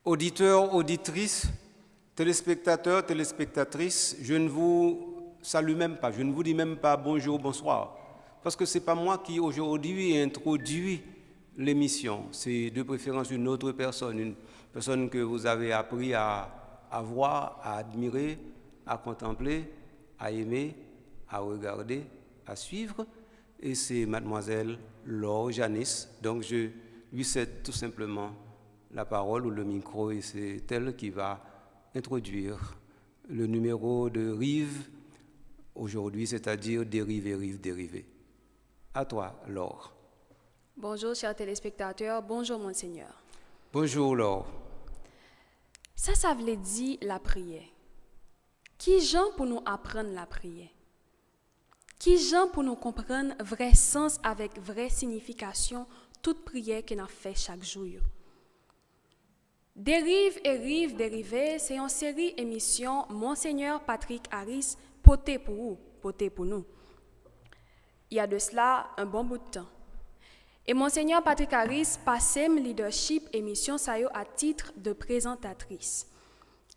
Auditeurs, auditrices, téléspectateurs, téléspectatrices, je ne vous salue même pas, je ne vous dis même pas bonjour, bonsoir, parce que ce n'est pas moi qui aujourd'hui introduit l'émission, c'est de préférence une autre personne, une personne que vous avez appris à voir, à admirer, à contempler, à aimer, à regarder, à suivre, et c'est mademoiselle Laure Janice, donc je lui cède tout simplement la parole ou le micro et c'est elle qui va introduire le numéro de Rive aujourd'hui, c'est-à-dire dérivé, Rive, dérivé. À toi, Laure. Bonjour, chers téléspectateurs. Bonjour, Monseigneur. Bonjour, Laure. Ça veut dire la prière. Qui gens pour nous apprendre la prière? Qui gens pour nous comprendre vrai sens avec vraie signification toute prière que nous fait chaque jour? Dérive et Rive dérivé, c'est une série émission Monseigneur Patrick Harris porté pour vous, porté pour nous. Il y a de cela un bon bout de temps. Et Monseigneur Patrick Harris passait mon leadership émission Sayo à titre de présentatrice.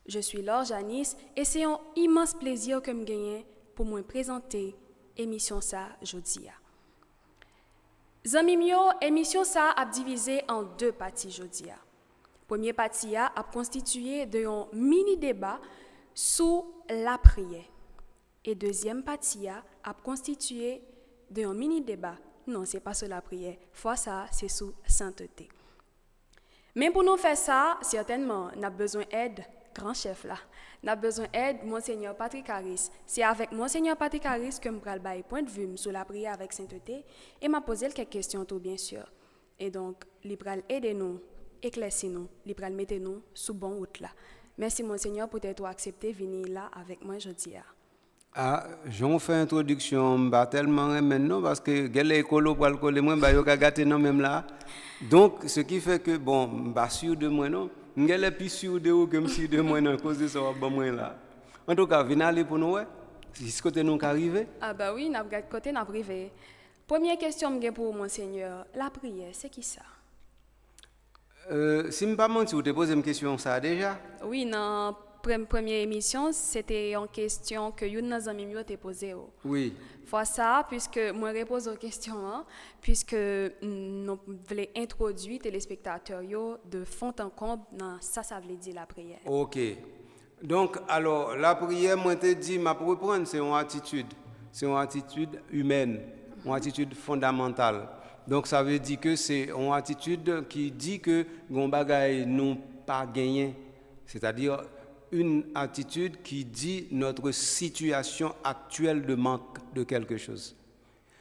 Je suis Laure Janice et c'est un immense plaisir que me gagne pour me présenter émission ça aujourd'hui. Zami mio, émission ça a divisé en deux parties aujourd'hui. Première partie a constitué d'un mini débat sur la prière et deuxième partie a constitué d'un mini débat. Non, c'est pas sur la prière. Fois ça, c'est sur sainteté. Mais pour nous faire ça, certainement, on a besoin d'aide, grand chef là. On a besoin d'aide, Monseigneur Patrick Harris. C'est avec Monseigneur Patrick Harris que je vais le point de vue sur la prière avec sainteté et m'a posé quelques questions tout bien sûr. Et donc, il va aider nous, éclaircir nous, il va mettre nous sous bon route là. Merci Monseigneur pour être accepté venir là avec moi aujourd'hui. Ah, j'en fais introduction tellement maintenant parce que les écolos pour le coller moi bah yo ka gâter non même là. Donc ce qui fait que bon bah sûr de moi non, ngel plus sûr de ou comme sûr de moi non cause de ça bon moi là. En tout cas, venez aller pour nous ouais. Si ce côté nous arrivé. Ah bah oui, n'a pas côté n'a privé. Première question pour Monseigneur, la prière, c'est qui ça? Si je ne pas mentir, vous te posez une question ça déjà? Oui, dans première émission, c'était une question que une de nos amis t'a posée. Oui. Fois ça, puisque moi repose aux questions, hein, puisque nous voulons introduire les téléspectateurs de fond en comble dans ça veut dire la prière. OK. Donc alors la prière moi te dit m'a reprendre c'est une attitude humaine, une attitude fondamentale. Donc ça veut dire que c'est une attitude qui dit que gon bagay nous pas gagné, c'est-à-dire une attitude qui dit notre situation actuelle de manque de quelque chose.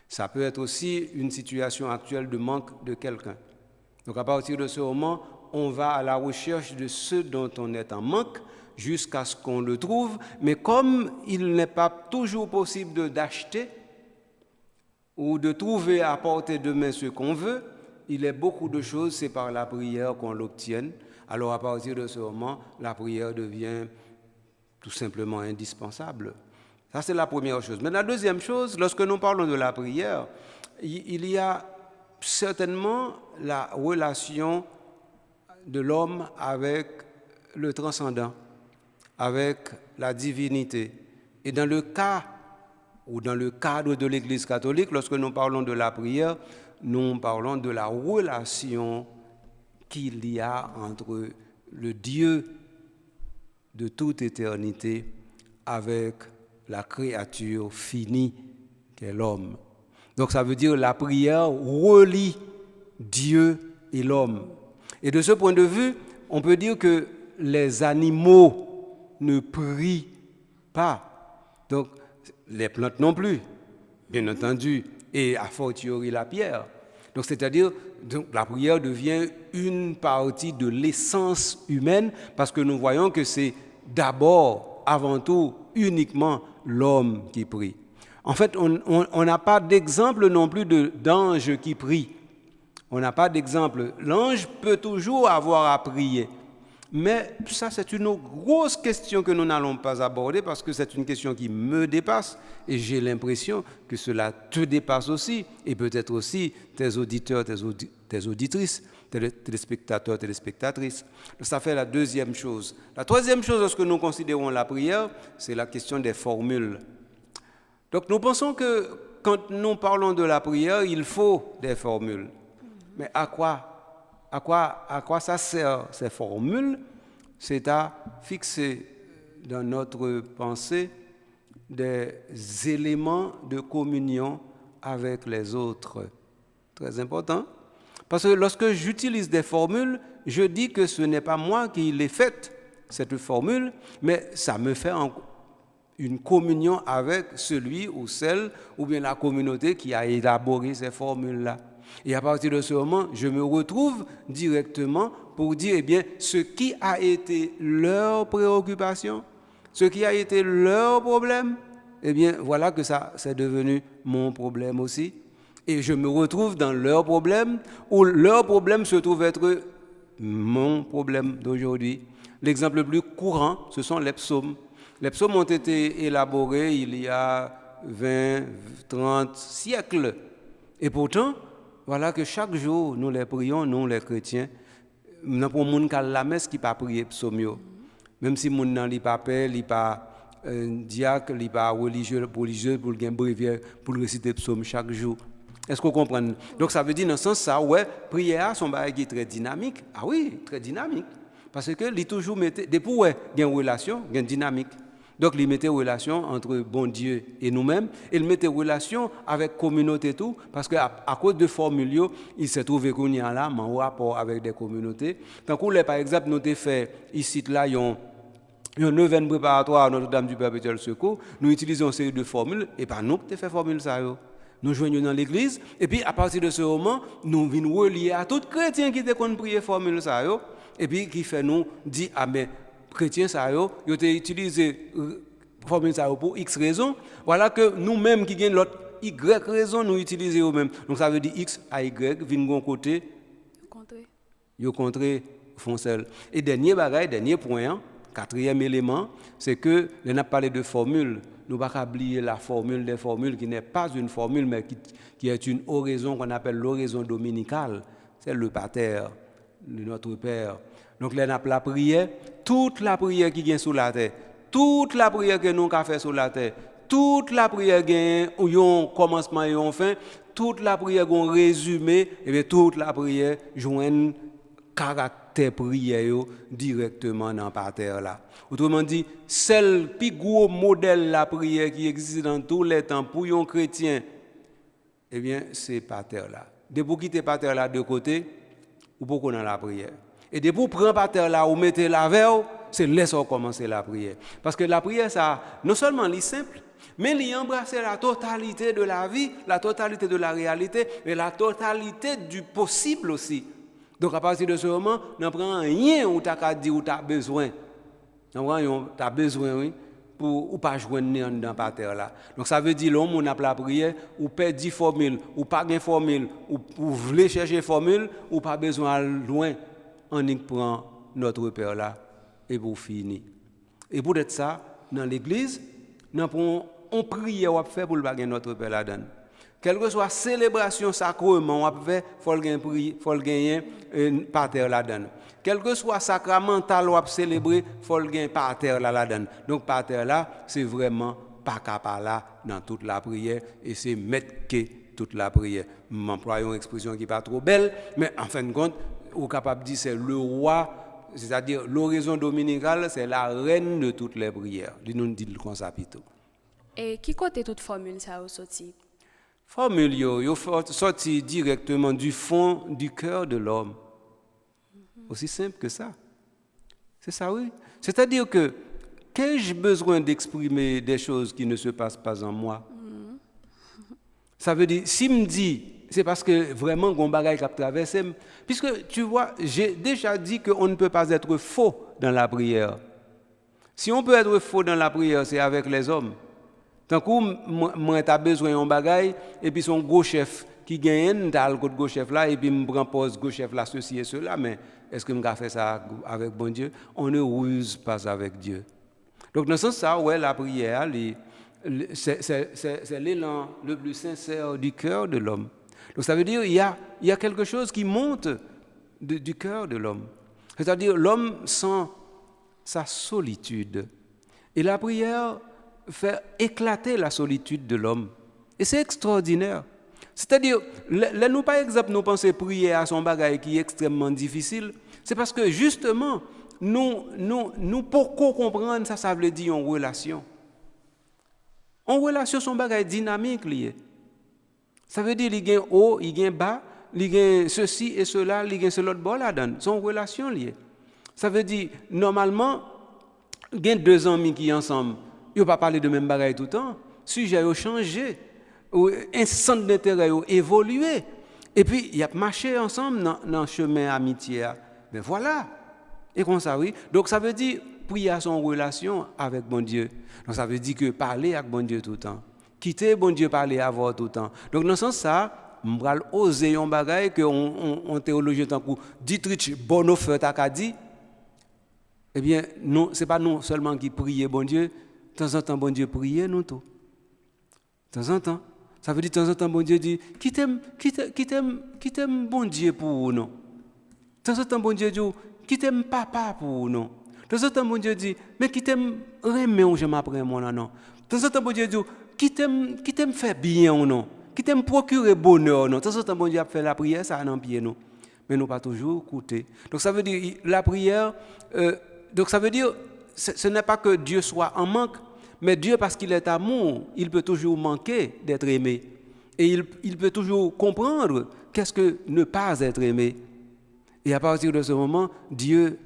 Ça peut être aussi une situation actuelle de manque de quelqu'un. Donc à partir de ce moment, on va à la recherche de ce dont on est en manque jusqu'à ce qu'on le trouve. Mais comme il n'est pas toujours possible d'acheter ou de trouver à portée de main ce qu'on veut, il est beaucoup de choses, c'est par la prière qu'on l'obtienne. Alors à partir de ce moment, la prière devient tout simplement indispensable. Ça, c'est la première chose. Mais la deuxième chose, lorsque nous parlons de la prière, il y a certainement la relation de l'homme avec le transcendant, avec la divinité. Et dans le cas ou dans le cadre de l'Église catholique, lorsque nous parlons de la prière, nous parlons de la relation qu'il y a entre le Dieu de toute éternité avec la créature finie qu'est l'homme. Donc ça veut dire la prière relie Dieu et l'homme. Et de ce point de vue, on peut dire que les animaux ne prient pas. Donc les plantes non plus, bien entendu, et a fortiori la pierre. Donc c'est-à-dire donc la prière devient une partie de l'essence humaine parce que nous voyons que c'est d'abord, avant tout, uniquement l'homme qui prie. En fait, on n'a pas d'exemple non plus d'ange qui prie. On n'a pas d'exemple. L'ange peut toujours avoir à prier, Mais ça, c'est une grosse question que nous n'allons pas aborder parce que c'est une question qui me dépasse et j'ai l'impression que cela te dépasse aussi et peut-être aussi tes auditeurs, tes auditrices, tes téléspectateurs, téléspectatrices. Ça fait la deuxième chose. La troisième chose, lorsque nous considérons la prière, c'est la question des formules. Donc nous pensons que quand nous parlons de la prière, il faut des formules. Mais à quoi ça sert ces formules? C'est à fixer dans notre pensée des éléments de communion avec les autres. Très important. Parce que lorsque j'utilise des formules, je dis que ce n'est pas moi qui l'ai faite, cette formule, mais ça me fait une communion avec celui ou celle, ou bien la communauté qui a élaboré ces formules-là. Et à partir de ce moment, je me retrouve directement pour dire, eh bien, ce qui a été leur préoccupation, ce qui a été leur problème, eh bien, voilà que ça, c'est devenu mon problème aussi. Et je me retrouve dans leur problème, où leur problème se trouve être mon problème d'aujourd'hui. L'exemple le plus courant, ce sont les psaumes. Les psaumes ont été élaborés il y a 20, 30 siècles. Et pourtant, voilà que chaque jour, nous les prions, nous les chrétiens. Nous avons des gens qui ont la messe qui ne pas prier psaume. Même si les gens n'ont pas père, ils n'ont pas diacre, ils n'ont pas religieux pour le bréviaire, pour réciter psaume chaque jour. Est-ce que vous comprenez? Donc ça veut dire dans ce sens ça, ouais, prière son bagage très dynamique. Ah oui, très dynamique. Parce que il toujours mettait depuis ouais, il y a une relation, il y a une dynamique. Donc il mettait une relation entre bon Dieu et nous-mêmes, il mettait une relation avec la communauté tout parce que à cause de formules, il s'est trouvé qu'on y a là en rapport avec des communautés. Tant qu'on par exemple nous avons fait ici là un neuvaine préparatoire à Notre-Dame du Perpétuel Secours, nous utilisons une série de formules et pas nous qui fait formule ça yo. Nous joignons dans l'église et puis à partir de ce moment, nous venons relier à tout chrétien qui était qu'on prier formule ça yo et puis qui fait nous dire ah mais chrétiens ça yo ont utilisé formule ça pour X raison, voilà que nous-mêmes qui gagnent l'autre Y raison nous utiliser eux-mêmes. Donc ça veut dire X à Y viennent gon côté yo contrer font seul. Et dernier point, quatrième élément, c'est que on a parlé de formule. Nous ne pouvons pas oublier la formule des formules qui n'est pas une formule, mais qui est une oraison qu'on appelle l'oraison dominicale. C'est le pater, notre Père. Donc, là, on a la prière, toute la prière qui vient sous la terre, toute la prière que nous avons fait sous la terre, toute la prière qui a un commencement et un fin, toute la prière qui a un résumé, et bien toute la prière joue un caractère prière directement dans le pater là. Autrement dit, c'est le plus gros modèle de la prière qui existe dans tous les temps pour un chrétien, eh bien, c'est pater là. Dès que vous quittez pater là de côté, vous pouvez dans la prière. Et dès que vous prenez pater là, vous mettez la veille, c'est laisser commencer la prière. Parce que la prière, ça, non seulement est simple, mais il embrasse la totalité de la vie, la totalité de la réalité, et la totalité du possible aussi. Donc à partir de ce moment, on ne prend rien où tu as dit où tu as besoin. Tu as besoin, oui, pour ou pas joindre dans le terre là. Donc ça veut dire l'homme on a la prière, ou perd 10 formules, ou pas de formule, ou voulez chercher formule, ou pas besoin loin, on y prend notre Père là et pour finir. Et pour être ça, dans l'église, on prie ou fait pour le bagage notre Père là-dedans. Quelle que soit la célébration sacrement, on fait, il faut gagner par terre là-dedans. Quel que soit sacramental, on célébrer, il faut gagner par terre là-dedans. Donc par terre là, c'est vraiment pas capable là dans toute la prière et c'est mettre que toute la prière. M'employons une expression qui n'est pas trop belle, mais en fin de compte, on est capable de dire c'est le roi, c'est-à-dire l'oraison dominicale, c'est la reine de toutes les prières. Nous dit comme ça plutôt. Et qui côté toute formule ça a sorti? Formule yo sorti directement du fond du cœur de l'homme. Aussi simple que ça. C'est ça, oui. C'est-à-dire que qu'ai-je besoin d'exprimer des choses qui ne se passent pas en moi? Ça veut dire, si me dit, c'est parce que vraiment mon bagage qui a traversé. Puisque tu vois, j'ai déjà dit qu'on ne peut pas être faux dans la prière. Si on peut être faux dans la prière, c'est avec les hommes. Tant que moi, tu as besoin d'un bagage, et puis son gros chef qui gagne, tu as le gros chef là, et puis me prend pose gros chef là, ceci et cela, mais est-ce que je vais faire ça avec bon Dieu? On ne ruse pas avec Dieu. Donc, dans ce sens, ouais, la prière, c'est l'élan le plus sincère du cœur de l'homme. Donc, ça veut dire qu'il y a quelque chose qui monte du cœur de l'homme. C'est-à-dire, l'homme sent sa solitude. Et la prière fait éclater la solitude de l'homme. Et c'est extraordinaire. C'est-à-dire, nous, par exemple, nous pensons prier à son bagage qui est extrêmement difficile, c'est parce que justement, nous pourquoi comprendre ça veut dire en relation. En relation, son bagage dynamique lié. Ça veut dire qu'il y a haut, il y a bas, il y a ceci et cela, il y a cela de là-dedans. Son relation liée. Ça veut dire, normalement, il y a deux amis qui sont ensemble. Ils ne vont pas parler de même bagage tout le temps. Sujet a changé. Un centre d'intérêt a évolué. Et puis, il y a marché ensemble dans le chemin amitié. Mais voilà. Et comme ça, oui. Donc, ça veut dire prier à son relation avec bon Dieu. Donc, ça veut dire que parler avec bon Dieu tout le temps. Quitter bon Dieu, parler avec tout le temps. Donc, dans ce sens, ça, je vais oser un bagage que on théologien tant que Dietrich Bonhoeffer t'a dit. Eh bien, ce n'est pas nous seulement qui prions bon Dieu. De temps en temps, bon Dieu prie, nous tous. De temps en temps. Ça veut dire, de temps en temps, bon Dieu dit, qui t'aime, bon Dieu pour nous. De temps en temps, bon Dieu dit, qui t'aime papa pour nous. De temps en temps, bon Dieu dit, mais qui t'aime remet ou je m'apprends mon non. De temps en temps, bon Dieu dit, qui t'aime faire bien ou non. Qui t'aime procurer bonheur non. De temps en temps, bon Dieu a fait la prière, ça dans pied nous. Mais nous pas toujours écouter. Donc ça veut dire, la prière, donc ça veut dire, ce n'est pas que Dieu soit en manque, mais Dieu, parce qu'il est amour, il peut toujours manquer d'être aimé. Et il peut toujours comprendre qu'est-ce que ne pas être aimé. Et à partir de ce moment, Dieu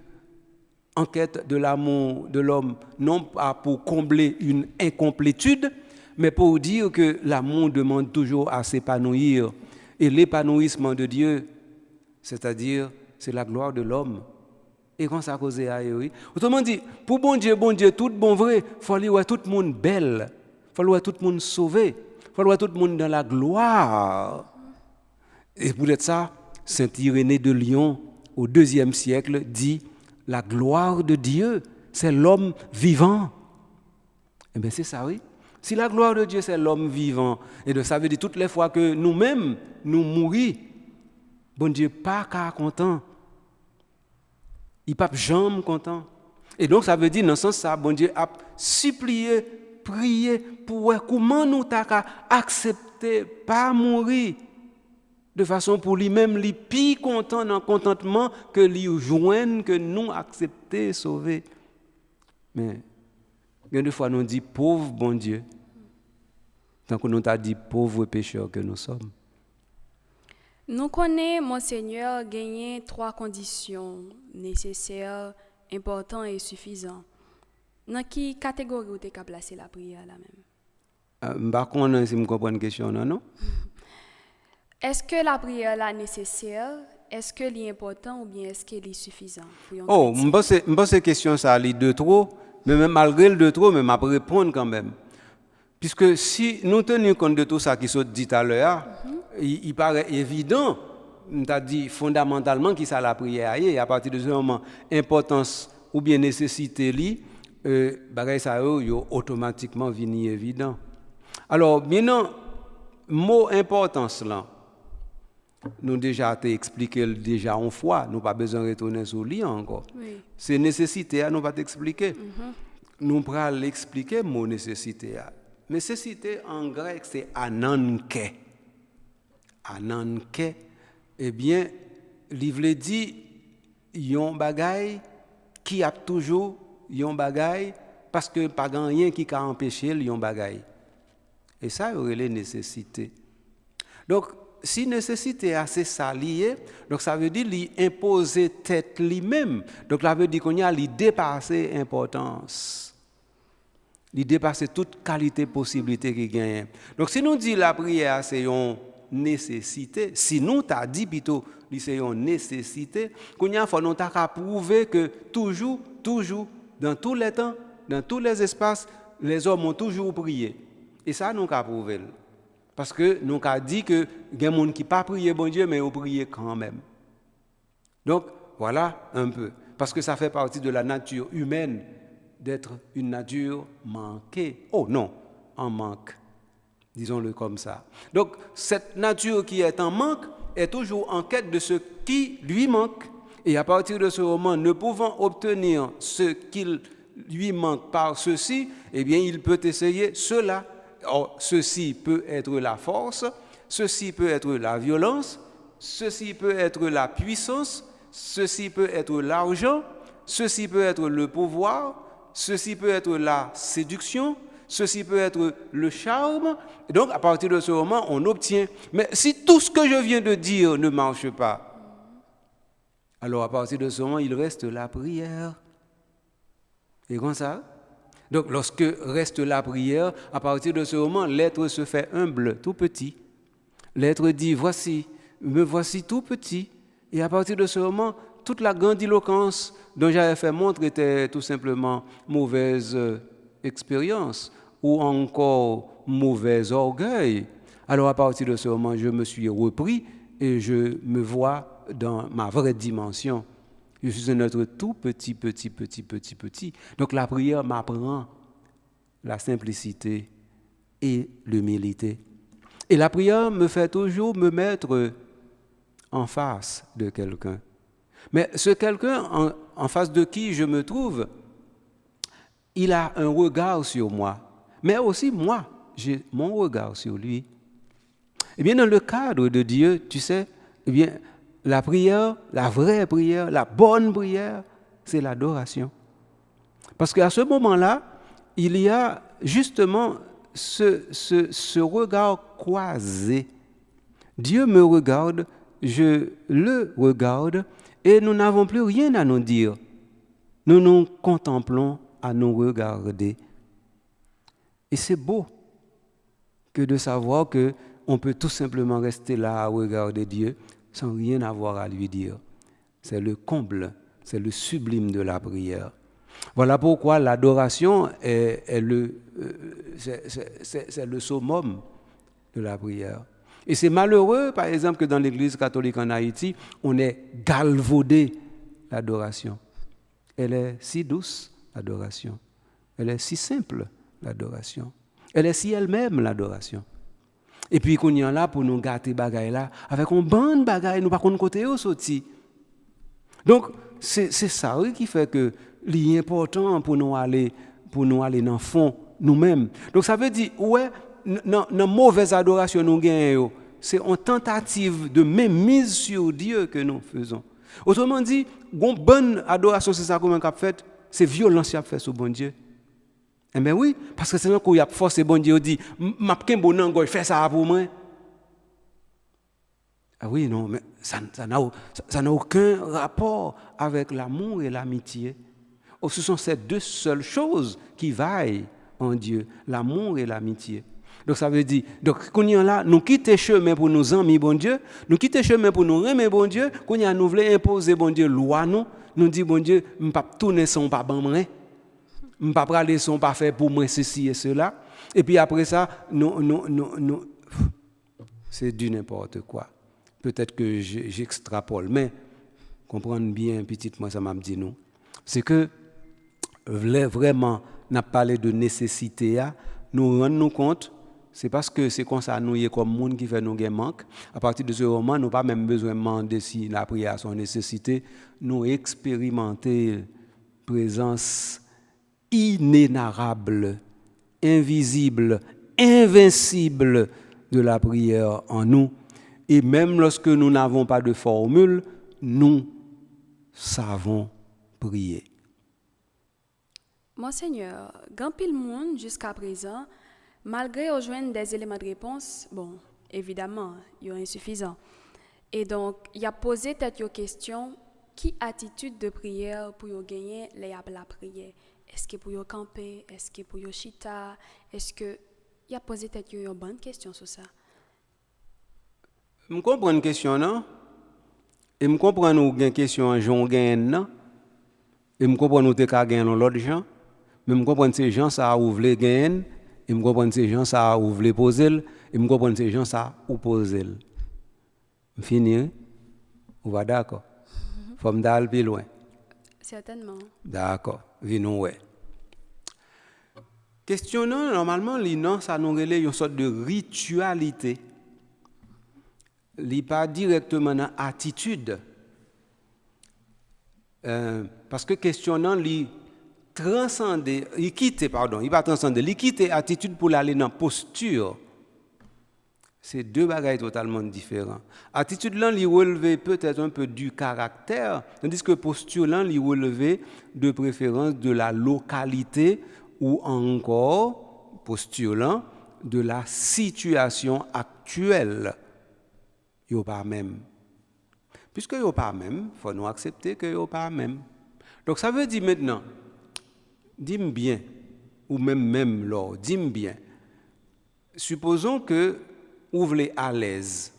enquête de l'amour de l'homme, non pas pour combler une incomplétude, mais pour dire que l'amour demande toujours à s'épanouir. Et l'épanouissement de Dieu, c'est-à-dire, c'est la gloire de l'homme. Et quand ça cause oui. Autrement dit, pour bon Dieu, tout bon vrai, il faut voir tout le monde belle, il faut voir tout le monde sauvé, il faut voir tout le monde dans la gloire. Et pour être ça, Saint Irénée de Lyon, au IIe siècle, dit la gloire de Dieu, c'est l'homme vivant. Eh bien, c'est ça, oui. Si la gloire de Dieu, c'est l'homme vivant, et donc ça veut dire toutes les fois que nous-mêmes, nous mourons, bon Dieu, pas qu'à content. Il n'est pas jamais content. Et donc, ça veut dire, dans ce sens, ça, bon Dieu a supplié, prié pour voir comment nous t'avons accepté, pas mourir, de façon pour lui-même, lui plus content dans le contentement que lui joigne, que nous accepter, sauver. Mais, des fois, nous dit pauvre bon Dieu, tant que nous t'a dit pauvre pécheur que nous sommes. Nous connaissons, Monseigneur, gagner 3 conditions nécessaires, importantes et suffisantes. Dans quelle catégorie vous avez placé la prière là-même? Par contre, si je comprends une question, non? Est-ce que la prière est nécessaire? Est-ce qu'elle est importante ou bien est-ce qu'elle est suffisante? Oh, je pense que cette question, ça lit de trop, mais même malgré le de trop, mais je vais répondre quand même. Puisque si nous tenons compte de tout ça qui s'est dit à l'heure, il paraît évident, on t'a dit fondamentalement qui ça la prière et à partir de ce moment importance ou bien nécessité li bagay ça yo automatiquement vini évident. Alors maintenant mot importance là nous déjà expliqué déjà en fois, nous pas besoin de retourner sur lui encore. Oui. C'est nécessité nous pas t'expliquer. Nous pourra l'expliquer mot nécessité. Nécessité en grec c'est ananke. Ananke, eh bien, livre dit, yon bagay qui a toujours yon bagay parce que pas rien qui a empêché yon bagay. Et ça, il y a les nécessités. Donc, si nécessité a c'est ça lié, donc ça veut dire lui imposer tête lui-même. Donc, ça veut dire qu'on y a lui dépasser importance. Lui dépasser toute qualité, possibilité qu'il gagne. Donc, si nous dit la prière, c'est une nécessité, si nous t'a dit plutôt, c'est une nécessité, qu'on y a faut nous t'a prouver que toujours, dans tous les temps, dans tous les espaces, les hommes ont toujours prié. Et ça, nous avons prouvé. Parce que nous avons dit que il y a des gens qui n'ont pas prié bon Dieu, mais ils ont prié quand même. Donc, voilà un peu. Parce que ça fait partie de la nature humaine d'être une nature manquée. Oh non, en manque. Disons-le comme ça. Donc, cette nature qui est en manque est toujours en quête de ce qui lui manque. Et à partir de ce moment, ne pouvant obtenir ce qu'il lui manque par ceci, eh bien, il peut essayer cela. Or, ceci peut être la force, ceci peut être la violence, ceci peut être la puissance, ceci peut être l'argent, ceci peut être le pouvoir, ceci peut être la séduction, ceci peut être le charme. Et donc, à partir de ce moment, on obtient. Mais si tout ce que je viens de dire ne marche pas, alors à partir de ce moment, il reste la prière. Et comme ça. Donc, lorsque reste la prière, à partir de ce moment, l'être se fait humble, tout petit. L'être dit, voici, me voici tout petit. Et à partir de ce moment, toute la grandiloquence dont j'avais fait montre était tout simplement mauvaise expérience ou encore mauvais orgueil. Alors à partir de ce moment, je me suis repris et je me vois dans ma vraie dimension. Je suis un être tout petit. Donc la prière m'apprend la simplicité et l'humilité. Et la prière me fait toujours me mettre en face de quelqu'un. Mais ce quelqu'un en face de qui je me trouve, il a un regard sur moi. Mais aussi moi, j'ai mon regard sur lui. Eh bien, dans le cadre de Dieu, tu sais, eh bien, la prière, la vraie prière, la bonne prière, c'est l'adoration. Parce qu'à ce moment-là, il y a justement ce regard croisé. Dieu me regarde, je le regarde, et nous n'avons plus rien à nous dire. Nous nous contemplons à nous regarder. Et c'est beau que de savoir qu'on peut tout simplement rester là à regarder Dieu sans rien avoir à lui dire. C'est le comble, c'est le sublime de la prière. Voilà pourquoi l'adoration est le summum de la prière. Et c'est malheureux, par exemple, que dans l'Église catholique en Haïti, on ait galvaudé l'adoration. Elle est si douce, l'adoration. Elle est si simple, l'adoration. Elle est si elle-même, l'adoration. Et puis, qu'on y en là pour nous gâter bagaille là, avec un bon bagaille, nous pas qu'on côté au sorti. Donc, c'est ça oui, qui fait que l'important pour nous aller dans le fond nous-mêmes. Donc, ça veut dire, ouais, dans mauvaise adoration nous gagnons, c'est une tentative de mémise sur Dieu que nous faisons. Autrement dit, une bonne adoration, c'est ça qu'on a fait, c'est violence qu'il a fait sur bon Dieu. Eh bien oui, parce que c'est là qu'il y a force et bon Dieu dit, m'a qu'un bon angoisse, fais ça pour moi. Ah oui, non, mais ça n'a aucun rapport avec l'amour et l'amitié. Oh, ce sont ces deux seules choses qui vaillent en Dieu, l'amour et l'amitié. Donc ça veut dire, donc qu'on y a là, nous quittons chemin pour nous amis bon Dieu, nous quittons chemin pour nous aimer bon Dieu, qu'on y a nous voulons imposer bon Dieu loi nous dit bon Dieu, me pas tourner son pas ban moi, me pas praler son pas faire pour moi ceci et cela. Et puis après ça, nous c'est du n'importe quoi. Peut-être que j'extrapole, mais comprendre bien petite moi ça m'a dit non. C'est que vraiment n'a parlé de nécessité nous rendre compte. C'est parce que c'est comme ça nous y est comme monde qui fait nous gain manque. À partir de ce moment, nous pas même besoin de demander si la prière a son nécessité. Nous expérimenter présence inénarrable, invisible, invincible de la prière en nous. Et même lorsque nous n'avons pas de formule, nous savons prier. Monseigneur, grand pile monde jusqu'à présent, malgré rejoindre des éléments de réponse, bon, évidemment, ils sont insuffisants. Et donc, il a posé cette question, qui attitude de prière pour gagner la prière? Est-ce que pour camper? Est-ce que pour chita? Est-ce que il a posé une bonne question sur ça? Je comprends une question, non? Et je comprends une question en Jean gagne, et je comprends nous te gagner l'autre gens, mais je comprends ces gens ça ou voulez gagner. Et je comprends ces gens ça ou voulez poser, et je comprends ces gens ça ou poser. Fini, on va d'accord. Faut m'dal plus loin. Certainement. D'accord. Vinon ouais. Questionnant normalement l'inan ça nous relève une sorte de ritualité. Li pas directement dans attitude. Parce que questionnant li transcender, il pas transcender, il quitte attitude pour aller dans posture. C'est deux bagages totalement différents. Attitude là, il relève peut-être un peu du caractère, tandis que posture là, il relève de préférence de la localité ou encore posture là de la situation actuelle. Yo pas même. Puisque yo pas même, faut nous accepter que yo pas même. Donc ça veut dire maintenant, dis-moi bien, ou même là, dis-moi bien. Supposons que vous voulez à l'aise.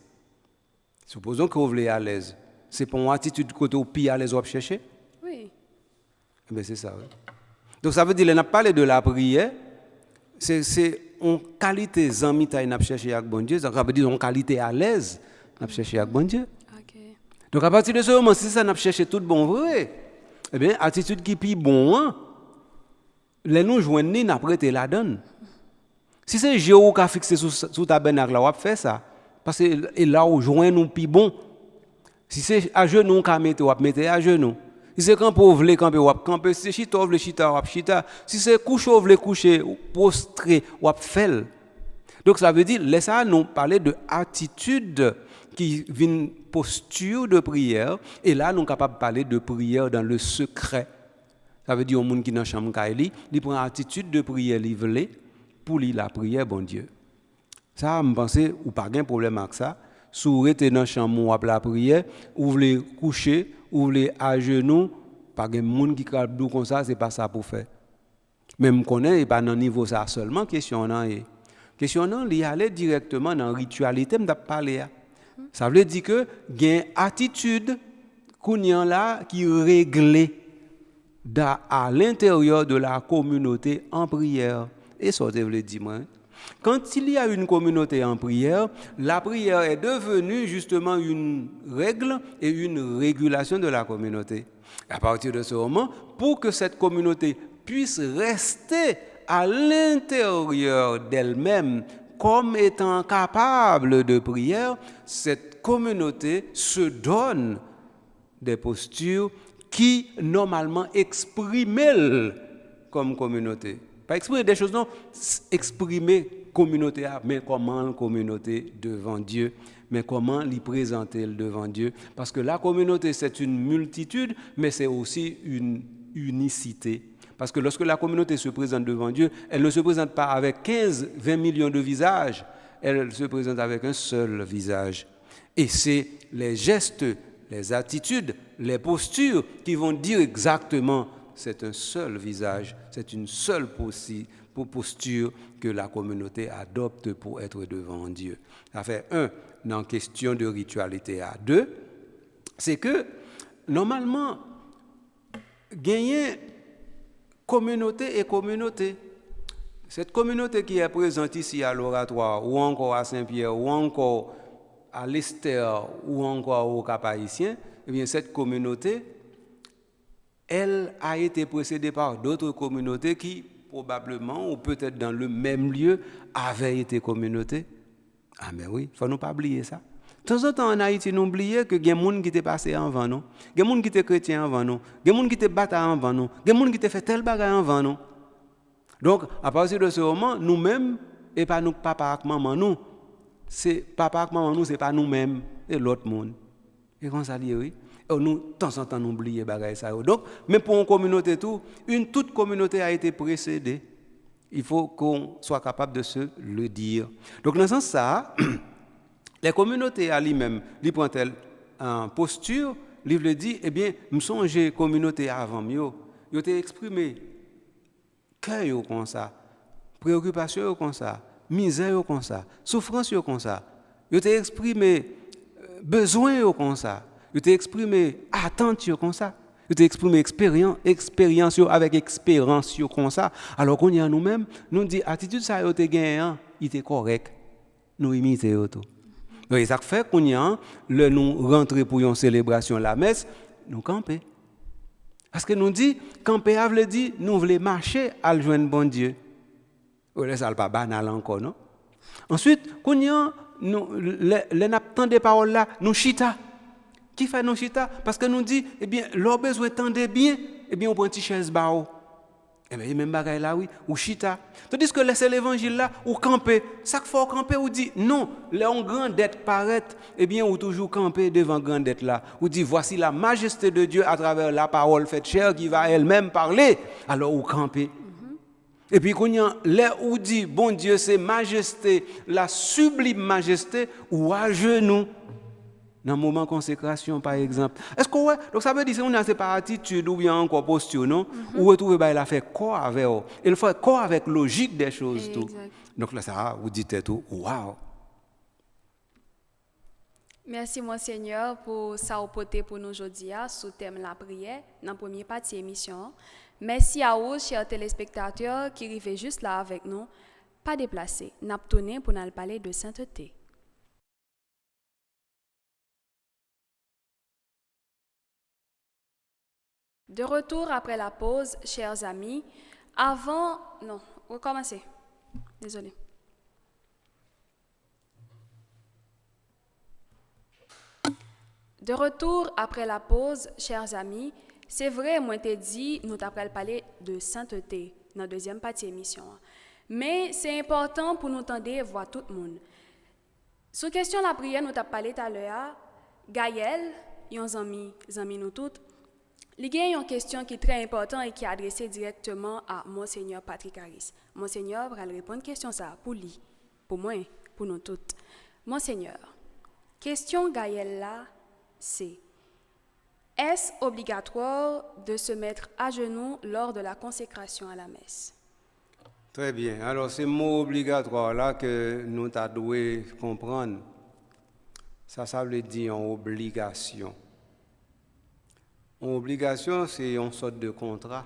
Supposons que vous voulez à l'aise. C'est pour une attitude côté au pire à l'aise ou chercher? Oui. Eh bien, c'est ça. Oui. Donc ça veut dire, on a parlé de la prière, c'est une qualité zami ta n'a chercher avec bon Dieu, ça veut dire une qualité à l'aise n'a chercher avec bon Dieu. Okay. Donc à partir de ce moment, si ça n'a cherché tout bon vrai, eh bien, attitude qui est bon, hein, les nous joignent n'a prêté la donne. Si c'est Jéhovah qui a fixé sous tabernacle, on va faire ça. Parce que là où joint nous pi bon. Si c'est à genoux qu'on mettre, on va mettre à genoux. Si c'est camper, on veut camper, on va camper. Si c'est chita, on veut chita, on va chita. Si c'est coucher, on veut coucher, postrer, on va faire. Donc ça veut dire, laissez nous parler de attitude qui vient posture de prière. Et là, nous sommes capables de parler de prière dans le secret. Ça veut dire, au monde qui est dans la chambre, il prend attitude de prière, il veut pour lui la prière, bon Dieu. Ça, je pense, ou pas de problème avec ça. Si vous êtes dans la chambre ou la prière, ou vous voulez coucher, ou vous voulez à genoux, pas de monde qui calme comme ça, c'est pas ça pour faire. Même je connais, pas dans niveau ça seulement, question il y aller directement dans la ritualité, je parler. Ça veut dire que il y a une attitude qui est réglée à l'intérieur de la communauté en prière. Et ça, je veux dire, quand il y a une communauté en prière, la prière est devenue justement une règle et une régulation de la communauté. À partir de ce moment, pour que cette communauté puisse rester à l'intérieur d'elle-même comme étant capable de prière, cette communauté se donne des postures qui normalement expriment comme communauté. Pas exprimer des choses, non, exprimer communauté, mais comment la communauté devant Dieu, mais comment l'y présenter devant Dieu. Parce que la communauté, c'est une multitude, mais c'est aussi une unicité. Parce que lorsque la communauté se présente devant Dieu, elle ne se présente pas avec 15-20 millions de visages, elle se présente avec un seul visage. Et c'est les gestes, les attitudes, les postures qui vont dire exactement c'est un seul visage, c'est une seule posture que la communauté adopte pour être devant Dieu. Ça fait dans question de ritualité à deux, c'est que normalement, gagner communauté et communauté. Cette communauté qui est présente ici à l'Oratoire, ou encore à Saint-Pierre, ou encore à l'Esther, ou encore au Cap-Haïtien, eh bien cette communauté, elle a été précédée par d'autres communautés qui, probablement, ou peut-être dans le même lieu, avaient été communautés. Ah mais oui, il ne faut nous pas oublier ça. De temps en temps, en Haïti, nous oublions que il y a des gens qui étaient passés avant nous, il y a des gens qui étaient chrétiens avant nous, il y a des gens qui étaient bataillés avant nous, il y a des gens qui étaient fait tel bagage avant nous. Donc, à partir de ce moment, nous-mêmes, et pas nous, papa et maman, nous, c'est papa et maman, nous, c'est pas nous-mêmes, et l'autre monde. Et quand ça dit, oui. Nous, de temps en temps, nous oublions bagage ça. Donc, même pour une communauté, toute communauté a été précédée. Il faut qu'on soit capable de se le dire. Donc, dans ce sens, ça, les communautés à lui-même, ils prennent en posture, ils le dit, eh bien, me songez communauté avant, ils ont exprimé cœur comme ça, préoccupation comme ça, misère comme ça, souffrance comme ça, ils ont exprimé besoin comme ça. Ils t'ont exprimé attente comme ça. Ils t'ont exprimé expérience avec espérance comme ça. Alors qu'on y a nous-mêmes, nous dit attitude ça yo te gagnant, il était correct. Nous imiter tout. Donc ça fait qu'on y a le nous rentrer pour une célébration la messe, nous camper. Parce que nous dit, camper veut dire, nous voulons marcher à le joindre bon Dieu. Ça n'est pas banal encore, non? Ensuite, quand nous n'attendons des paroles là, nous chita. Qui fait nous chita? Parce que nous dit, eh bien, l'on besoin d'entendre bien, eh bien, on prend une petite chaise bao. Eh bien, même bagaille là, oui, ou chita. Tandis que laisser l'évangile là, ou camper. Chaque fois camper, ou dit, non, là, on grande dette paraît, eh bien, ou toujours camper devant grande dette là. Ou dit, voici la majesté de Dieu à travers la parole faite chair qui va elle-même parler. Alors, ou camper. Et puis, quand là où dit, bon Dieu, c'est majesté, la sublime majesté, ou à genoux. Dans le moment de consécration, par exemple. Est-ce que ouais? Donc ça veut dire que on a c'est pas attitude ou bien encore posture, non? Ou retrouver bah il a fait corps avec eux. Il fait corps avec logique des choses tout. Donc là ça vous dites tout, waouh. Merci Monseigneur pour ça apporté pour nous aujourd'hui sous thème la prière dans la première partie de l'émission. Merci à vous chers téléspectateurs qui arrivent juste là avec nous. Pas déplacés. N'a tourné pour nous parler de sainteté. De retour après la pause, chers amis, recommencez. Désolé. De retour après la pause, chers amis, c'est vrai, moi t'ai dit, nous t'appelons parler de sainteté dans la deuxième partie de l'émission. Mais c'est important pour nous entendre voir tout le monde. Sur la question de la prière, nous t'avons parlé tout à l'heure, Gaël, nos amis nous toutes, il y a une question qui est très importante et qui est adressée directement à Monseigneur Patrick Harris. Monseigneur va répondre à une question ça pour lui, pour moi, pour nous toutes. Monseigneur, question Gaël là, c'est est-ce obligatoire de se mettre à genoux lors de la consécration à la messe? Très bien. Alors, ce mot obligatoire là que nous devons comprendre, ça veut dire en obligation. En obligation, c'est une sorte de contrat.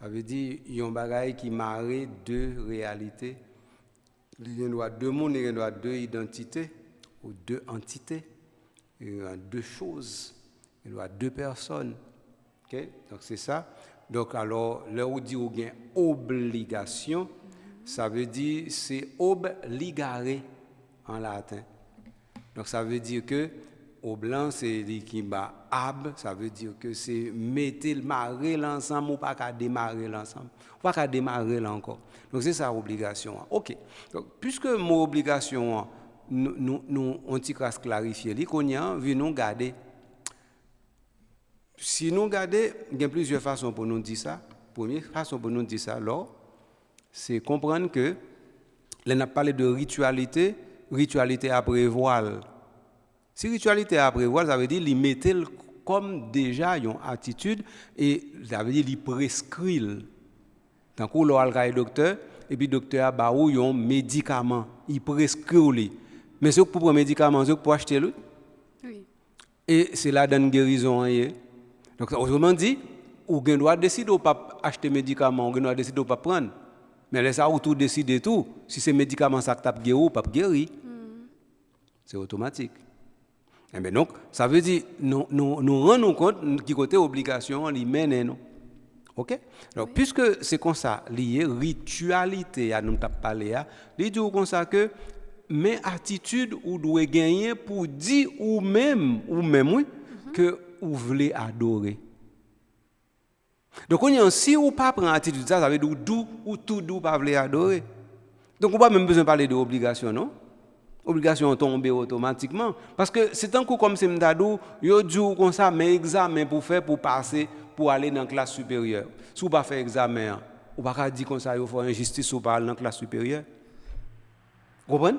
Ça veut dire qu'il y a un bagage qui marie deux réalités. Il y a deux mondes, il y a deux identités, ou deux entités, il y a deux choses, il y a deux personnes. Okay? Donc c'est ça. Donc alors, là où dit qu'il y a obligation, ça veut dire c'est obligare en latin. Donc ça veut dire que au blanc, c'est l'équipe ab, ça veut dire que c'est mettre le marrer l'ensemble ou pas qu'à démarrer l'ensemble. Ou pas qu'à démarrer là encore. Donc c'est ça l'obligation. OK. Donc puisque mot obligation, nous on t'y clarifier, li qu'on y a, nous garder. Si nous garder, il y a plusieurs façons pour nous dire ça. Première façon pour nous dire ça, alors, c'est comprendre que, là, on a parlé de ritualité à prévoir. Si ritualité à prévoir, ça veut dire qu'il mettait comme déjà une attitude et ça veut dire qu'il prescrit. Tant qu'on l'a docteur et puis docteur a ba ou un médicament, il prescrit. Mais c'est pour prendre médicament, c'est pour acheter lui. Oui. Et c'est là dans une guérison. Donc autrement dit, on doit décider de pas acheter médicament, on doit décider de pas prendre. Mais là ça ou tout décider tout, si c'est médicament ça tape guérir ou pas guérir. C'est automatique. Eh bien donc, ça veut dire, nous rendons compte qui côté obligation, lui mène nous. OK? Donc, puisque c'est comme ça, lié, ritualité, à nous parler, il dit comme ça que, mes attitudes, ou doit gagner pour dire ou même oui, que vous voulez adorer. Donc, si vous ne pas prendre attitude, ça veut dire d'où ou tout d'où pas voulez adorer. Donc, on n'a pas même besoin de parler d'obligation, non? Obligation tomber automatiquement. Parce que c'est un coup comme c'est m'dadou, yo dit comme ça, mais examen pour faire, pour passer, pour aller dans la classe supérieure. Si vous pas faire examen, ou pas dire comme ça, il faut injustice ou pas aller dans la classe supérieure. Vous comprenez?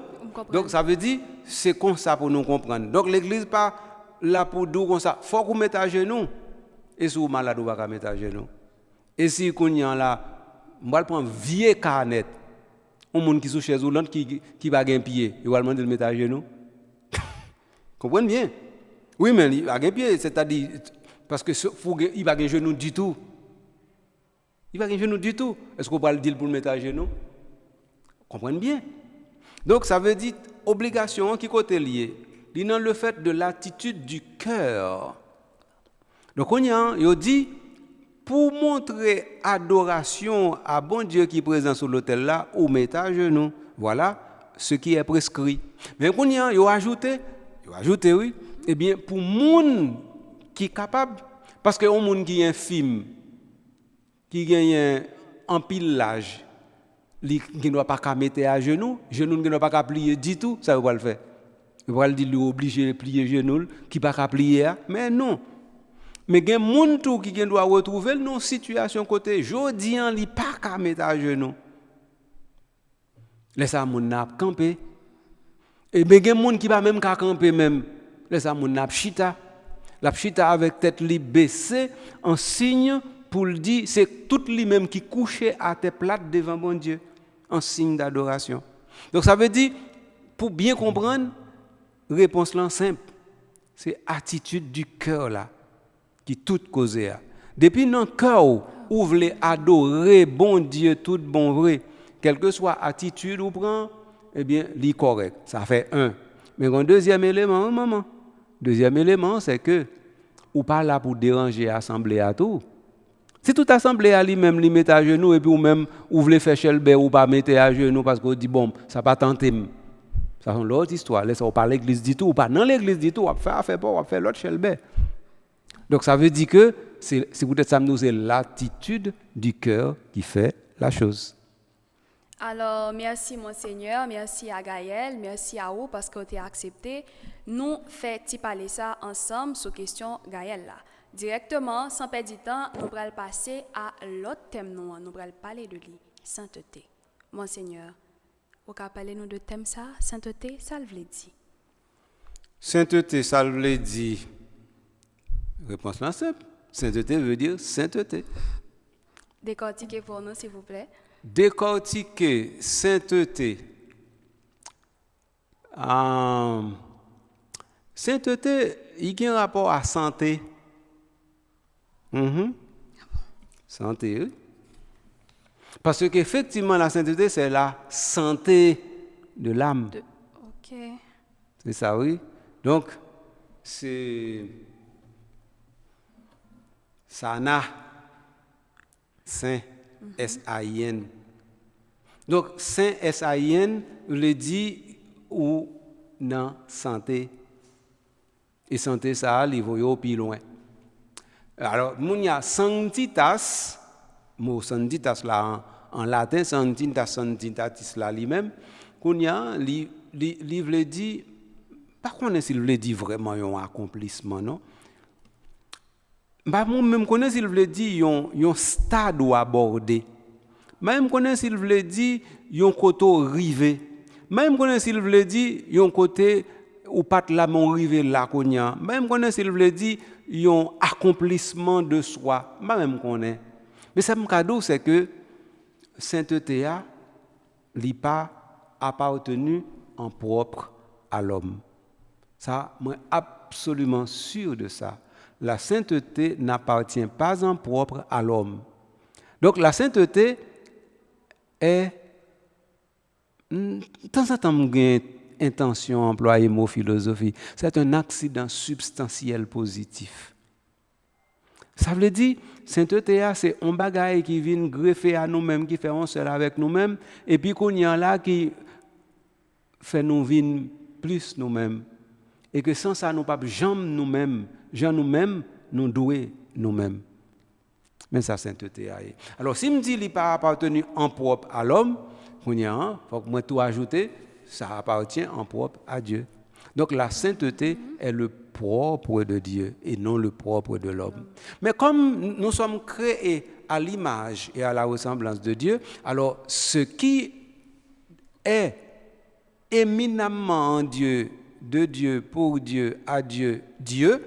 Donc ça veut dire, c'est comme ça pour nous comprendre. Donc l'église pas là pour dire comme ça, faut qu'on mette à genoux. Et si vous malade, vous pas mettre à genoux. Et si qu'on y a là, on va prendre vieux carnet. Un monde qui sous chez ou l'autre qui va gagner pied, il va demander de mettre à genoux. Comprenez bien? Oui, mais il va gagner pied, c'est-à-dire parce que il va gagner genou du tout. Il va gagner genou du tout. Est-ce qu'on va le dire pour le mettre à genoux? Comprenez bien? Donc ça veut dire obligation qui côté lié. il est dans le fait de l'attitude du cœur. Donc, on y a dit, pour montrer adoration à bon Dieu qui est présent sur l'autel là, ou mettez à genoux. Voilà ce qui est prescrit. Mais on y a ajouté, oui, eh bien, pour monde qui est capable, parce que un monde qui est infime, qui gagne un pile l'âge, qui ne doit pas mettre à genoux qui ne doit pas plier du tout, ça ne va pas le faire. Il va dire lui obligé de plier genoux, qui ne va pas plier, mais non. Mais il y a des gens qui doit retrouver une situation côté jodi an li pas ka mettre à genoux. Laisse moun nap camper. Et bien il y a des gens qui pas même ka camper même. Laisse moun nap chita. La chita avec tête li baissée en signe pour le dire c'est tout lui même qui couché à tête plate devant bon Dieu en signe d'adoration. Donc ça veut dire pour bien comprendre réponse là simple. C'est attitude du cœur là. Qui tout causé a. Depuis dans cœur où vous voulez adorer bon Dieu tout bon vrai, quelle que soit attitude ou prend, eh bien, li correct. Ça fait un. Mais un deuxième élément, maman. Deuxième élément, c'est que ou pas là pour déranger l'assemblée à tout. Si toute assemblée à lui-même li met à genoux et puis ou même ou voulez faire chelbe ou pas mettre à genoux parce qu'on dit bon, ça pas tenter. Ça c'est l'autre histoire. Laisse on parler l'église du tout ou pas dans l'église du tout, on faire affaire pas, on faire l'autre chelbe. Donc ça veut dire que c'est peut-être ça nous c'est l'attitude du cœur qui fait la chose. Alors, merci Monseigneur, merci à Gaël, merci à vous parce que vous avez accepté. Nous faisons parler ça ensemble sur la question Gaël là. Directement, sans perdre du temps, nous allons passer à l'autre thème. Nous allons parler de lui, sainteté. Monseigneur, vous pouvez parler nous de thème ça, sainteté, ça le veut dire. Sainteté, ça le veut dire. Réponse là simple. Sainteté veut dire sainteté. Décortiquez pour nous, s'il vous plaît. Décortiquer sainteté. Sainteté, il y a un rapport à santé. Santé, oui. Parce qu'effectivement, la sainteté, c'est la santé de l'âme. OK. C'est ça, oui. Donc, c'est Sana, Saint, S-A-I-N. Donc, Saint, S-A-I-N, le dit ou dans santé. Et santé, ça, il va plus loin. Alors, il y a sanctitas, mot sanctitas là, en latin, sanctitatis là lui-même, qu'on y a, il veut dire, par contre, s'il veut dire vraiment un accomplissement, non? Moi-même, je connais s'il veut dire un stade à aborder. Même je connais s'il veut dire un côté rivé. Même je connais s'il veut dire un côté ou pas là, mon rivé là qu'on y a. Même je connais s'il veut dire un accomplissement de soi. Même je connais. Mais ça me cadeau, c'est que sainteté n'est pas appartenu en propre à l'homme. Ça, moi, absolument sûr de ça. La sainteté n'appartient pas en propre à l'homme. Donc la sainteté est, de temps en temps, j'ai intention d'employer mot philosophie, c'est un accident substantiel positif. Ça veut dire, sainteté, c'est un bagage qui vient greffer à nous-mêmes, qui fait un seul avec nous-mêmes, et puis qu'on y a là qui fait nous vivre plus nous-mêmes. Et que sans ça, nous ne pouvons jamais nous-mêmes, nous douer nous-mêmes. Mais ça, sainteté. Alors, si je dis qu'il n'est pas appartenu en propre à l'homme, il faut que moi tout ajouter, ça appartient en propre à Dieu. Donc, la sainteté est le propre de Dieu et non le propre de l'homme. Mais comme nous sommes créés à l'image et à la ressemblance de Dieu, alors ce qui est éminemment en Dieu, de Dieu, pour Dieu, à Dieu, Dieu,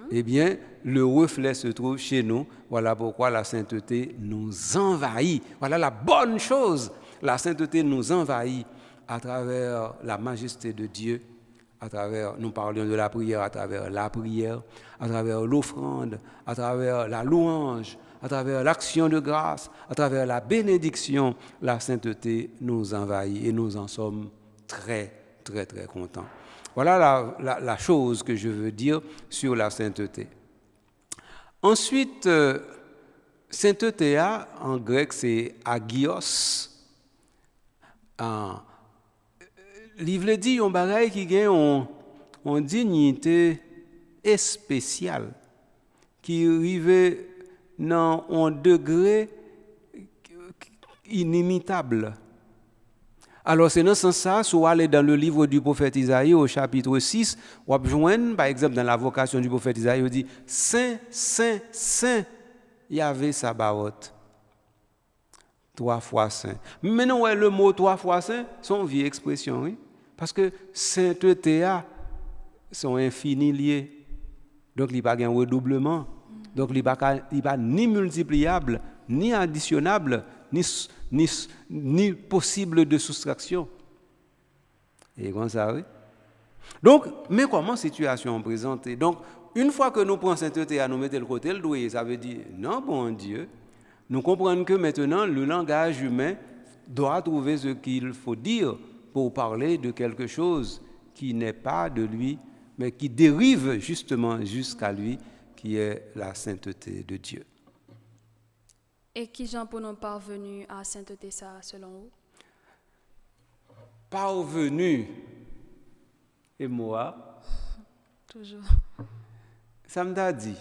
eh bien, le reflet se trouve chez nous. Voilà pourquoi la sainteté nous envahit. Voilà la bonne chose. La sainteté nous envahit à travers la majesté de Dieu, à travers, nous parlions de la prière, à travers l'offrande, à travers la louange, à travers l'action de grâce, à travers la bénédiction. La sainteté nous envahit et nous en sommes très, très, très contents. Voilà la chose que je veux dire sur la sainteté. Ensuite, sainteté, en grec, c'est agios. Livre dit un bagay qui gagne une dignité spéciale, qui arrive dans un degré inimitable. Alors, c'est dans ce sens, si vous allez dans le livre du prophète Isaïe, au chapitre 6, vous joignez, par exemple, dans la vocation du prophète Isaïe, on dit Saint, Saint, Saint, Yahvé Sabaoth. 3 fois saint. Maintenant, le mot 3 fois saint, c'est une vieille expression, oui? Parce que sainteté sont infinis liés. Donc, il n'y a pas un redoublement. Donc, il n'est pas ni multipliable, ni additionnable, ni possible de soustraction. Et comme ça, oui. Donc, mais comment situation présentée? Donc, une fois que nous prenons sainteté à nous mettre le côté le doué, ça veut dire, non, bon Dieu, nous comprenons que maintenant, le langage humain doit trouver ce qu'il faut dire pour parler de quelque chose qui n'est pas de lui, mais qui dérive justement jusqu'à lui, qui est la sainteté de Dieu. Et qui gens pour nous parvenus à sainteté ça selon vous? Parvenu et moi, Toujours. ça me t'a dit.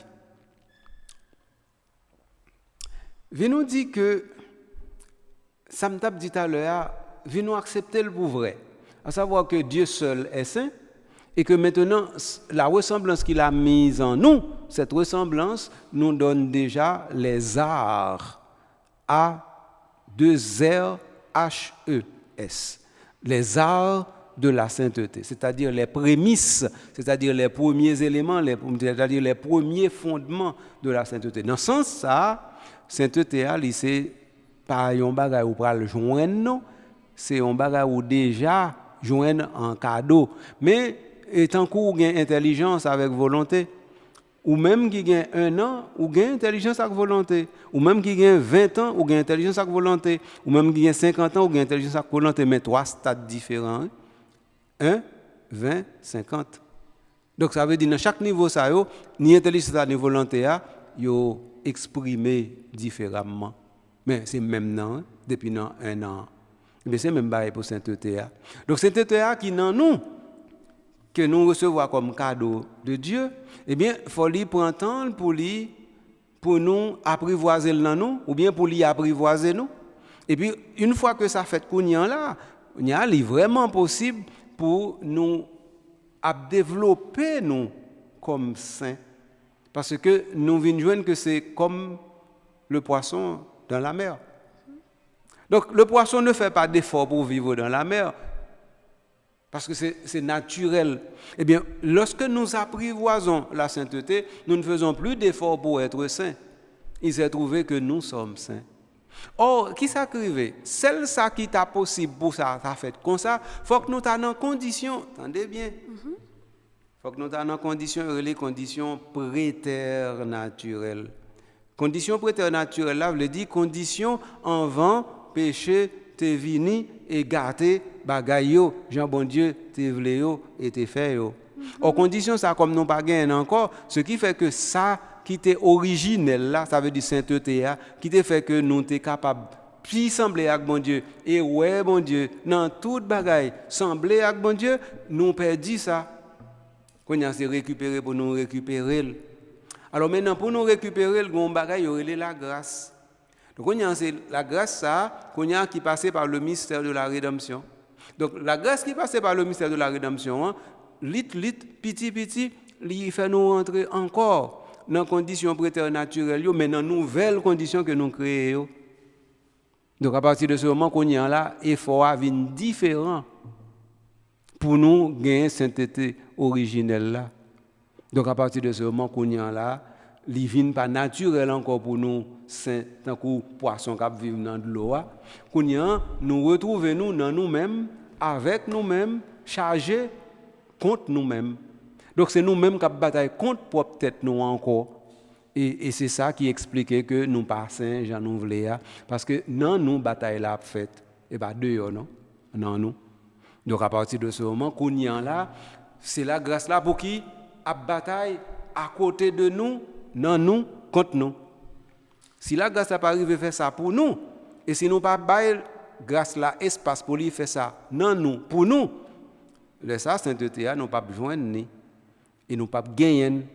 Vi nous dit que, ça me t'a dit tout à l'heure, vi nous accepter le pour vrai. À savoir que Dieu seul est saint et que maintenant, la ressemblance qu'il a mise en nous, cette ressemblance nous donne déjà les arts A2RHES, les arts de la sainteté, c'est-à-dire les prémices, c'est-à-dire les premiers éléments, c'est-à-dire les premiers fondements de la sainteté. Dans ce sens, ça, sainteté, c'est pas un bagage où pral joindre, non, c'est un bagage où déjà joindre en cadeau. Mais étant qu'on gagne intelligence avec volonté, ou même qui gagne 1 an, ou gagne intelligence avec volonté, ou même qui gagne 20 ans, ou gagne intelligence avec volonté, ou même qui gagne 50 ans, ou gagne intelligence avec volonté, mais 3 stades différents. 1, 20, 50. Donc ça veut dire dans chaque niveau ça yo, ni intelligence ni volonté yo exprimé différemment. Mais c'est même non depuis 1 an. Mais c'est même pareil pour sainteté. Donc sainteté qui dans nous que nous recevons comme cadeau de Dieu, eh bien, il faut lui prendre temps pour nous apprivoiser dans nous, ou bien pour lui apprivoiser nous. Et puis, une fois que ça fait qu'on y a là, il est vraiment possible pour nous à développer nous comme saints. Parce que nous venons joindre que c'est comme le poisson dans la mer. Donc, le poisson ne fait pas d'effort pour vivre dans la mer. Parce que c'est naturel. Eh bien, lorsque nous apprivoisons la sainteté, nous ne faisons plus d'efforts pour être saints. Il s'est trouvé que nous sommes saints. Or, qui s'arrive? Celle ça qui est possible pour ça, ça fait comme ça, il faut que nous soyons en condition, attendez bien, il faut que nous soyons en condition, les conditions préternaturelles. Conditions préternaturelles, là, veut dire conditions en vent, péché, te vini et gâté, bagayo, Jean bon Dieu, te vléo et te fait yo. En condition ça comme non pas gain encore, ce qui fait que ça qui était originel là, ça veut dire sainteté qui te fait que nous t'es capable puis sembler avec bon Dieu et ouais bon Dieu dans toute bagaille sembler avec bon Dieu, nous perdu ça. Qu'on a c'est récupérer pour nous récupérer. Alors maintenant pour nous récupérer le gon bagaille il la grâce. Donc c'est la grâce ça qui passait par le mystère de la rédemption. Donc la grâce qui passait par le mystère de la rédemption, petit, il fait nous rentrer encore dans les conditions préternaturelles, mais dans de nouvelles conditions que nous créons. Donc à partir de ce moment qu'on y a là, effort à venir différent pour nous gagner sainteté originelle là. Donc à partir de ce moment qu'on y a là, il vient pas naturel encore pour nous saint tant que poisson qui vivent dans de l'eau. Qu'on y a nous retrouver nous dans nous-mêmes avec nous-mêmes chargés contre nous-mêmes. Donc c'est nous-mêmes qui bataillons contre propre tête nous encore. Et c'est ça qui explique que nous pas saints, Jean nous voulons, parce que non nous bataille là faite et pas dehors non nous. Donc à partir de ce moment qu'on y a là, C'est la grâce là pour qui a bataille à côté de nous, non nous, contre nous. Si la grâce n'a pas arrivé à faire ça pour nous, et si nous pas bail grâce là espace pour lui faire ça, non nous, pour nous, les ça sainteté nous pas joindre ni et nous pas gagner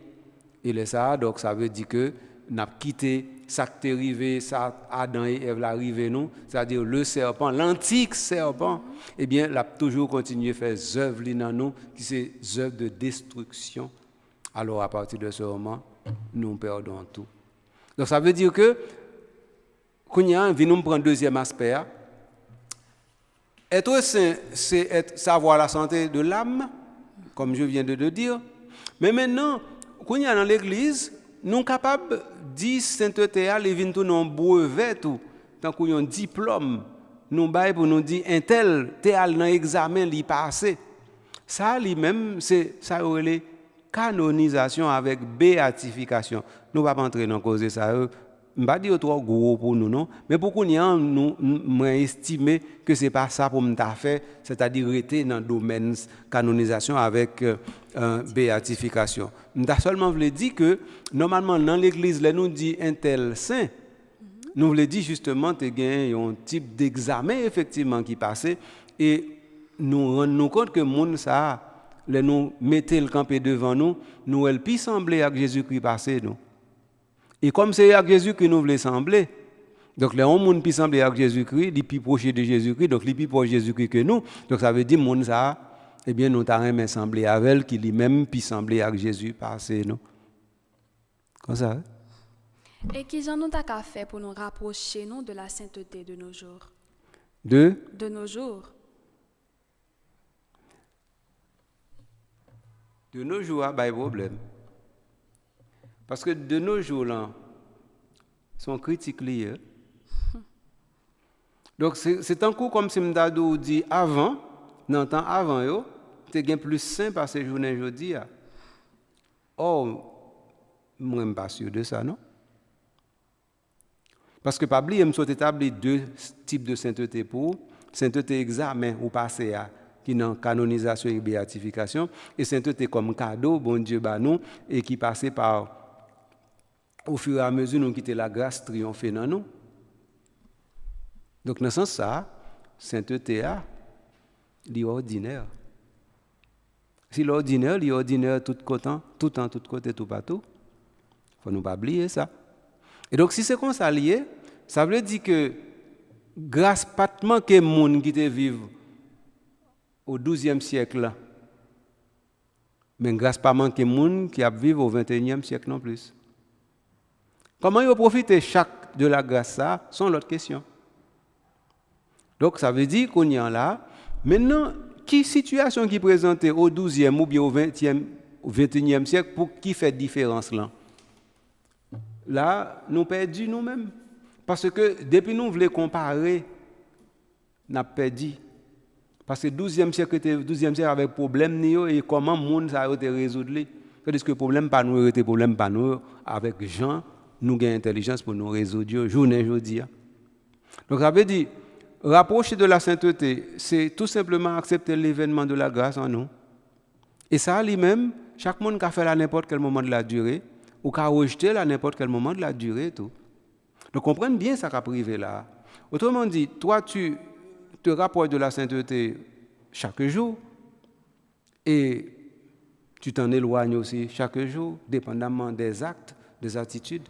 et les ça donc ça veut dire que n'a quitté ça qui est arrivé ça Adam et Ève l'arrivé nous, c'est-à-dire le serpent, l'antique serpent, eh bien l'a toujours continué à faire œuvres dans nous qui c'est œuvres de destruction. Alors à partir de ce moment, nous perdons tout. Donc ça veut dire que quand il y a un nous prendre deuxième aspect, être saint, c'est savoir la santé de l'âme, comme je viens de le dire. Mais maintenant, quand il y a dans l'église, nous sommes capables de dire sainteté, les vins tout non brevet tout, tant qu'on a un diplôme, nous bail pour nous dire un tel dans examen li passé. Ça lui-même c'est ça relève canonisation avec béatification. Nous ne va pas entrer dans cause ça. Je ne pas dire trop gros pour nous non, mais pour qu'on nous estimé que c'est pas ça pour me faire, c'est-à-dire rester dans le domaine canonisation avec béatification. Nous seulement voulu dire que normalement dans l'église là nous dit un tel saint. Nous voulons dire justement que il y a un type d'examen effectivement qui passait et nous rendons compte que monde ça les nous mettez le campé devant nous, nous elle puis sembler à Jésus-Christ passé nous. Et comme c'est à Jésus que nous voulons sembler, donc les gens qui semblent à Jésus-Christ, ils plus proches de Jésus-Christ, donc ils plus proches de Jésus-Christ que nous. Donc ça veut dire monde ça, eh bien nous t'arrêtons sembler avec elle, qui lui-même puis sembler à Jésus passé nous. Comme ça. Et qu'est-ce que nous avons fait pour nous rapprocher nous de la sainteté de nos jours? De nos jours. De nos jours, il y a un problème. Parce que de nos jours, là, sont critiques liés. Donc, c'est un coup comme si je dit avant, dans le temps avant, tu es plus sain par ces journées aujourd'hui. Or, moi, je ne suis pas sûr de ça, non? Parce que, pas oublier, je suis établi deux types de sainteté pour sainteté examen ou passé à qui est en canonisation et béatification, et sainteté comme cadeau, bon Dieu, bah nous, et qui passait par, au fur et à mesure, nous quitter la grâce triompher dans nous. Donc, dans ce sens, ça, sainteté, l'ordinaire. Si l'ordinaire, tout temps, tout temps, tout côté, tout partout, il ne faut nous pas oublier ça. Et donc, si c'est comme ça lié, ça veut dire que grâce pas que les gens qui te vivent au XIIe siècle, mais grâce pas manquer de monde qui vivent au XXIe siècle non plus. Comment ils profiter chaque de la grâce ça, sont l'autre question. Donc ça veut dire qu'on y est là. Maintenant, qui situation qui présentait au XIIe ou bien au XXIe siècle pour qui fait différence là? Là, nous perdons nous-mêmes. Parce que depuis nous voulons comparer, nous avons perdu. Parce que le 12e siècle avec problème et comment le monde a été résolu. Tandis que le problème pas nous, le problème pas nous, avec Jean, nous avons intelligence pour nous résoudre journée aujourd'hui. Donc ça veut dire, rapprocher de la sainteté, c'est tout simplement accepter l'événement de la grâce en nous. Et ça lui-même, chaque monde qui a fait à n'importe quel moment de la durée, ou qui a rejeté à n'importe quel moment de la durée. Tout. Donc comprenez bien ça qu'a privé là. Autrement dit, toi tu te rapproches de la sainteté chaque jour et tu t'en éloignes aussi chaque jour, dépendamment des actes, des attitudes.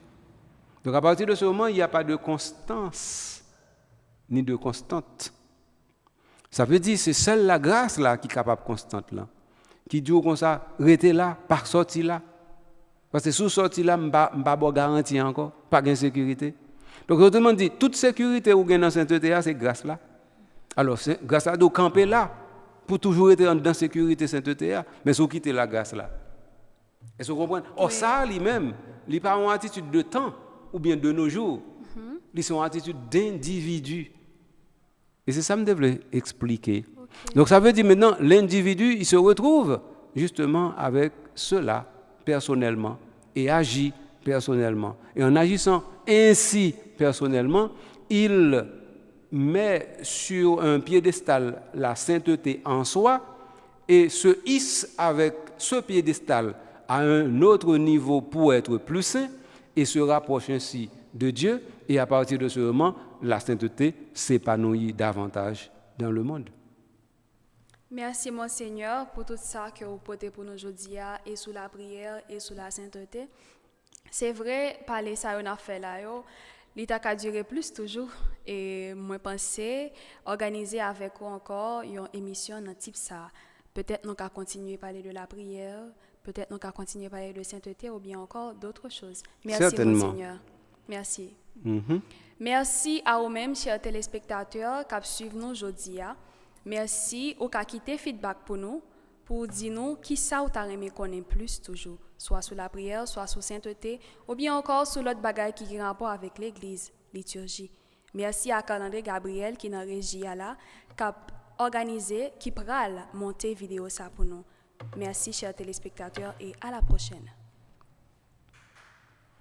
Donc à partir de ce moment, il n'y a pas de constance ni de constante. Ça veut dire que c'est seule la grâce là qui est capable de constante là, qui dit comme ça, rester là, pas sortir là. Parce que sous sortie là, je n'ai pas garantie encore, pas de sécurité. Donc, autrement dit, toute sécurité ou gain dans la sainteté, c'est grâce là. Alors, grâce à de camper là, pour toujours être dans la sécurité sainteté, mais si vous quittez la grâce là. Est-ce que vous comprenez? Or, ça, lui-même, il n'est pas une attitude de temps, ou bien de nos jours. Il est une attitude d'individu. Et c'est ça que je devrais expliquer. Okay. Donc, ça veut dire maintenant, l'individu, il se retrouve justement avec cela. Personnellement et agit personnellement. Et en agissant ainsi personnellement, il met sur un piédestal la sainteté en soi et se hisse avec ce piédestal à un autre niveau pour être plus saint et se rapproche ainsi de Dieu. Et à partir de ce moment, la sainteté s'épanouit davantage dans le monde. Merci, mon Seigneur, pour tout ça que vous portez pour nous aujourd'hui, et sous la prière, et sous la sainteté. C'est vrai, parler ça, on a fait là, l'état a duré plus toujours. Et moi, pensais organiser avec vous encore une émission dans type ça. Peut-être nous allons continuer à parler de la prière, peut-être nous allons continuer à parler de sainteté, ou bien encore d'autres choses. Merci, Certainement. mon Seigneur. Merci. Mhm. Merci à vous-mêmes, chers téléspectateurs, qui suivent nous aujourd'hui. Merci aux qui ont quitté feedback pour nous, pour dire nous qui ça ou t'a aimé connaître plus toujours, soit sur la prière, soit sur sainteté, ou bien encore sur l'autre bagaille qui a rapport avec l'église, liturgie. Merci à Carl-André Gabriel qui est dans la régie là, qui a organisé, qui pral monter vidéo ça pour nous. Merci chers téléspectateurs et à la prochaine.